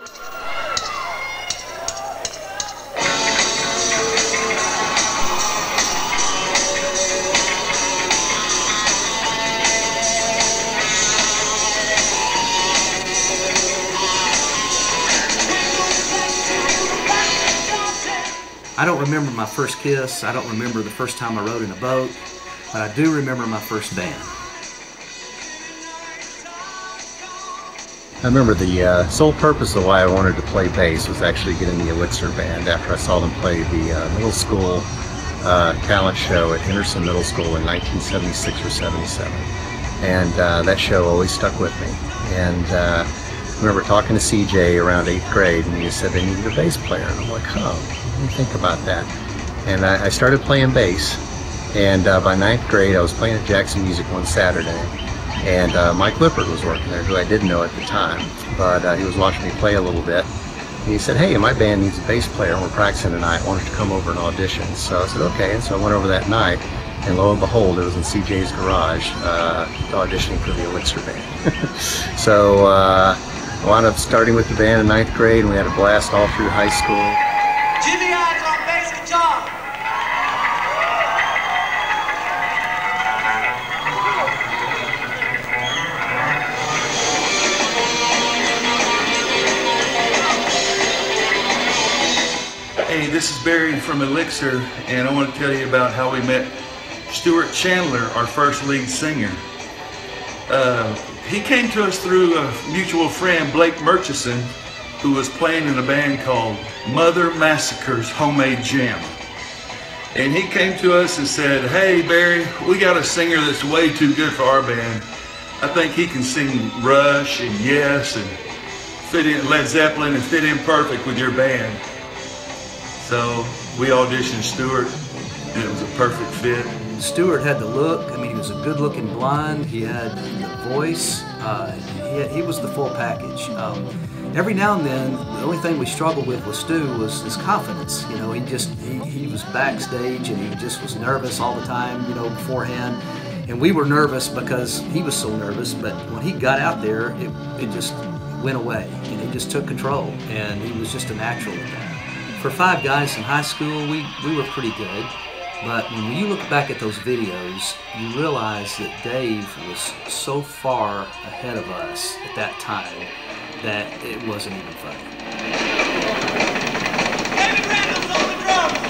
I don't remember my first kiss, I don't remember the first time I rode in a boat, but I do remember my first band. I remember the sole purpose of why I wanted to play bass was actually get in the Elixir band after I saw them play the middle school talent show at Henderson Middle School in 1976 or 77. And that show always stuck with me. And I remember talking to CJ around 8th grade, and he said they needed a bass player. And I'm like, oh. Think about that. And I started playing bass, and by 9th grade I was playing at Jackson Music one Saturday, and Mike Lippert was working there, who I didn't know at the time, but he was watching me play a little bit, and he said, hey, my band needs a bass player and we're practicing tonight, why don't you come over and audition? So I said okay, and so I went over that night, and lo and behold, it was in CJ's garage auditioning for the Elixir band. So I wound up starting with the band in 9th grade, and we had a blast all through high school. Hey, this is Barry from Elixir, and I want to tell you about how we met Stuart Chandler, our first lead singer. He came to us through a mutual friend, Blake Murchison, who was playing in a band called Mother Massacre's Homemade Jam. And he came to us and said, hey Barry, we got a singer that's way too good for our band. I think he can sing Rush and Yes and fit in Led Zeppelin and fit in perfect with your band. So we auditioned Stuart, and it was a perfect fit. Stuart had the look. I mean, he was a good-looking blonde. He had the voice. He was the full package. Every now and then, the only thing we struggled with Stu was his confidence. You know, he was backstage and he just was nervous all the time, you know, beforehand. And we were nervous because he was so nervous, but when he got out there, it just went away, and he just took control, and he was just a natural at that. For 5 guys in high school, we were pretty good, but when you look back at those videos, you realize that Dave was so far ahead of us at that time that it wasn't even funny. David Randall's on the drums!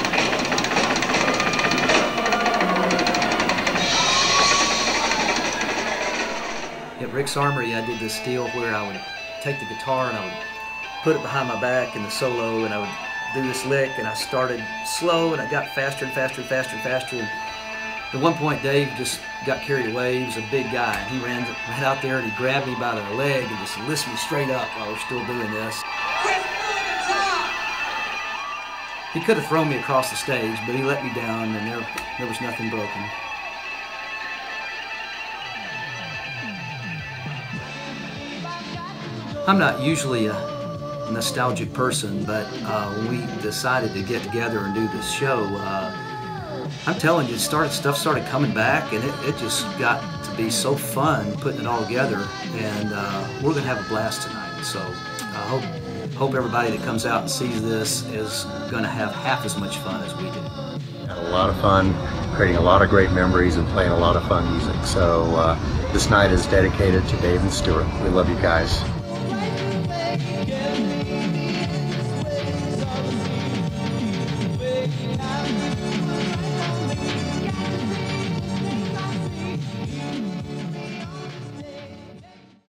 At Rick's Armory, I did this deal where I would take the guitar and I would put it behind my back in the solo, and I would do this lick, and I started slow and I got faster and faster and faster and faster, and at one point Dave just got carried away. He was a big guy, and he ran out there and he grabbed me by the leg and just lifted me straight up while we're still doing this. He could have thrown me across the stage, but he let me down, and there was nothing broken. I'm not usually a nostalgic person, but when we decided to get together and do this show, I'm telling you, stuff started coming back, and it just got to be so fun putting it all together, and we're gonna have a blast tonight. So I hope everybody that comes out and sees this is gonna have half as much fun as we did. Had a lot of fun, creating a lot of great memories and playing a lot of fun music. So this night is dedicated to Dave and Stuart. We love you guys.